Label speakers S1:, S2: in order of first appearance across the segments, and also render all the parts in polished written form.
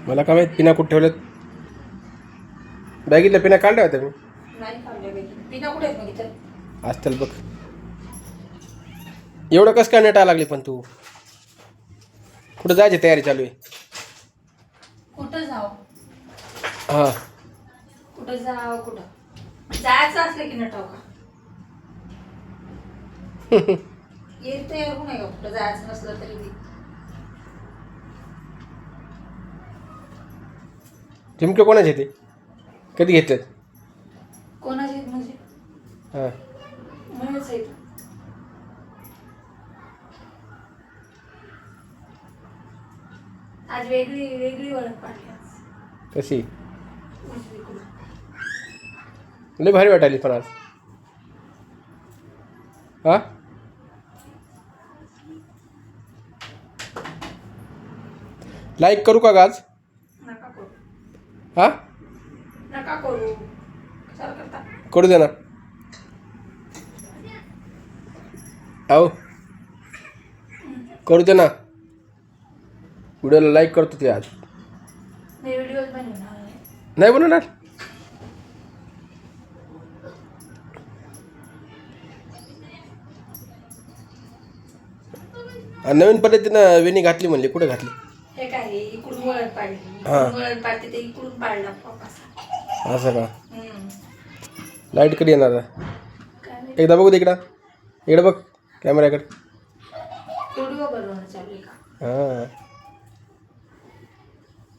S1: मला काय माहित पिना कुठे ठेवल्यात. बॅगीतल्या पिना काढल्या होत्या मी.
S2: नाही काढल्या बाई. पिना कुठे आहेत मग इथं?
S1: असतील बघ. एवढं कसं काय नेटा लागली पण तू? कुठं जायची तयारी चालू आहे?
S2: कुठं जाऊ?
S1: हां
S2: कुठं जाऊ? कुठं जायचं असलं की नटाव का? येत तयार होऊ नये का? कुठं जायचं नसलं तरी बी.
S1: झुमके कोणाचे ते? कधी घेतलेत?
S2: कोणाचे आहेत म्हणजे?
S1: हां
S2: म्हणूनच आहेत. आज वेगळी वेगळी ओळख पाडली आज.
S1: कशी?
S2: उजवीकडून.
S1: लय भारी वाटायली पण आज. हां लाईक करू का ग आज?
S2: नका करू.
S1: हां
S2: नका करू. कशाला करता?
S1: करू दे ना. अहो करू दे ना. व्हिडिओला लाईक करतो ते आज.
S2: मी व्हिडिओज बनवणार नाही.
S1: नाही बनवणार? नवीन पद्धतीनं वेणी घातली म्हणली. कुठे घातली?
S2: हे काय हे इकडून वळण पाडली.
S1: हा.
S2: इकडून वळण पाडते ते इकडून पाडला पापासा.
S1: असं का?
S2: हम्म.
S1: लाईट कधी येणार आहे?
S2: काय माहिती.
S1: एकदा बघू दे इकडं. इकडं बघ कॅमेऱ्याकडे.
S2: व्हिडिओ बनवणं चालू आहे का?
S1: हां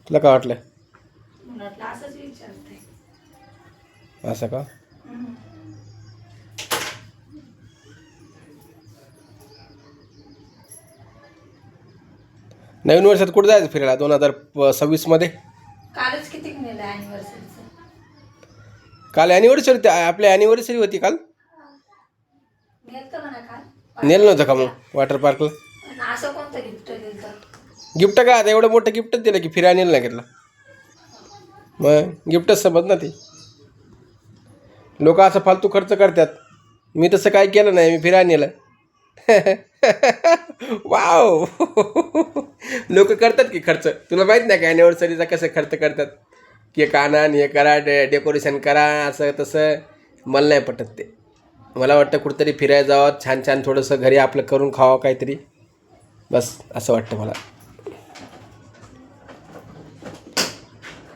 S1: तुला काय वाटलं?
S2: म्हटलं असंच विचारते.
S1: असं का? नवीन वर्षात कुठं जायचं फिरायला 2026 मध्ये?
S2: कालच किती नेलं अॅनिव्हर्सरीचं?
S1: काल ॲनिव्हर्सरी आपली ॲनिव्हर्सरी होती काल.
S2: नेलतं म्हणा काल.
S1: नेलं नव्हतं का मग वॉटर पार्कला?
S2: आणि असं कोणतं गिफ्ट दिलं?
S1: गिफ्ट काय आता एवढं मोठं गिफ्टच दिलं की फिरायला नेलं नाही घेतलं. मग गिफ्टच समज ना ती. लोक असं फालतू खर्च करतात. मी तसं काय केलं नाही. मी फिरायला नेलं. वाव. लोक करतात की खर्च. तुला माहीत नाही का ॲनिव्हर्सरीचा कसं खर्च करतात? केक आणा आणि हे करा डेकोरेशन करा असं तसं. मला नाही पटत ते. मला वाटतं कुठंतरी फिरायला जावं छान छान थोडंसं घरी आपलं करून खावं काहीतरी. बस असं वाटतं मला.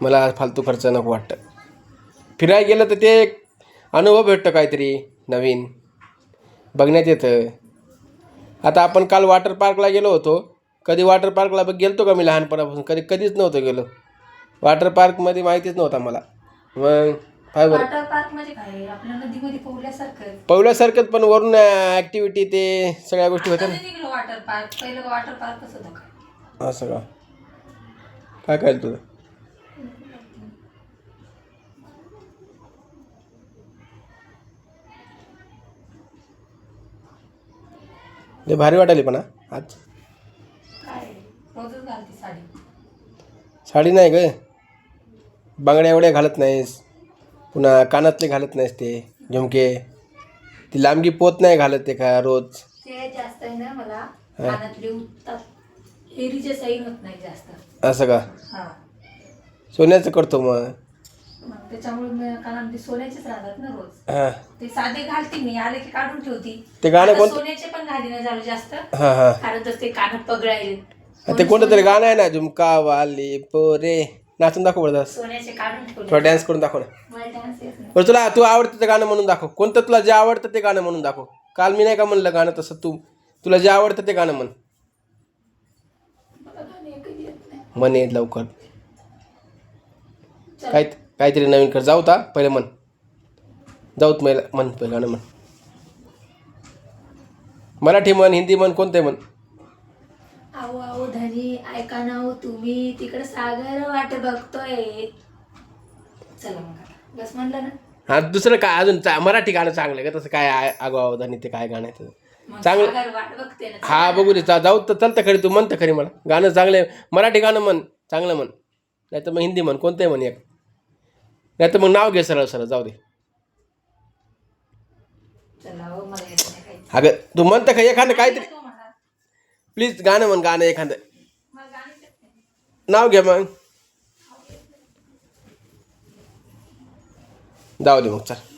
S1: मला फालतू खर्च नको वाटतं. फिरायला गेलं तर ते एक अनुभव भेटतो काहीतरी नवीन बघण्यात येतं. आता आपण काल वॉटर पार्कला गेलो होतो. कधी वॉटर पार्कला गेलतो का मी लहानपणापासून? कधीच नव्हतं गेलो. वॉटर पार्कमध्ये माहितीच नव्हता मला. मग काय बरं
S2: वॉटर पार्क म्हणजे काय? आपल्या नदीमध्ये पोहल्यासारखं.
S1: पहिल्यासारखंच पण वरून ॲक्टिव्हिटी ते सगळ्या गोष्टी होत्या ना.
S2: निघलो वॉटर पार्क. पहिलं वॉटर पार्कच होतं का?
S1: असं का? काय काय तुझं? ते भारी वाटायली पण आज.
S2: काय रोजच घालते साडी.
S1: साडी नाही ग. बांगड्या एवढ्या घालत नाहीस. पुन्हा कानातले घालत नाहीस ते झुमके. ती लांबगी पोत नाही घालत ते का रोज.
S2: ते जास्त आहे ना मला कानातले उठतात. हेरीचे सैन होत नाही जास्त.
S1: असं का?
S2: हा.
S1: सोन्याचं करतो मग.
S2: मग त्याच्यामुळे कानामध्ये सोन्याचेच राहतात ना रोज.
S1: हां
S2: ते साधे घालते मी. आले की काढून ठेवती.
S1: ते गाणं
S2: आता
S1: कोणतं?
S2: सोन्याचे पण घाली नाही झालं जास्त.
S1: हां हां
S2: कारण तर ते कान पगळायले.
S1: ते कोणतं तरी गाणं आहे ना झुमका वाली पोरे. नाचून दाखव बरं.
S2: सोन्याचे काढून ठेवले.
S1: थोडा डॅन्स करून दाखव ना.
S2: मला डान्स येत नाही.
S1: बरं तुला तू आवडतं ते गाणं म्हणून दाखव. कोणतं तुला जे आवडतं ते गाणं म्हणून दाखव. काल मी नाही का म्हणलं गाणं तसं तुला जे आवडतं ते गाणं म्हण.
S2: मला गाणं एकही येत नाही.
S1: म्हण येत लवकर.
S2: चल.
S1: काहीतरी नवीन कर. जाऊ ता पहिले म्हण. जाऊत मला म्हण पहिलं गाणं म्हण. मराठी म्हण हिंदी म्हण कोणते म्हण.
S2: आओ आओ धनी ऐका ना हो तुम्ही तिकडे सागर वाट बघतोय. चला मग आता. बस म्हणलं ना.
S1: हां दुसरं काय अजून मराठी गाणं चांगलं का? तसं काय आगाव आणि ते काय गाणं आहे
S2: मग
S1: चांगलं?
S2: सागर वाट बघते ना.
S1: हा बघू दे. जाऊ तर चालतं खरी. तू म्हणतं खरी मला गाणं चांगलं. मराठी गाणं म्हण चांगलं म्हण. नाही तर मग हिंदी म्हण कोणतंही म्हण एक. नाही तर मग नाव घे सरळ सरळ. जाऊ दे.
S2: चला हो मला येत नाही काही.
S1: अगं तू म्हणतं का एखादं काहीतरी
S2: तो म्हणा.
S1: प्लीज गाणं म्हण. गाणं एखादं
S2: मला गाणीच येत नाही.
S1: नाव घे मग. जाऊ दे मग चल.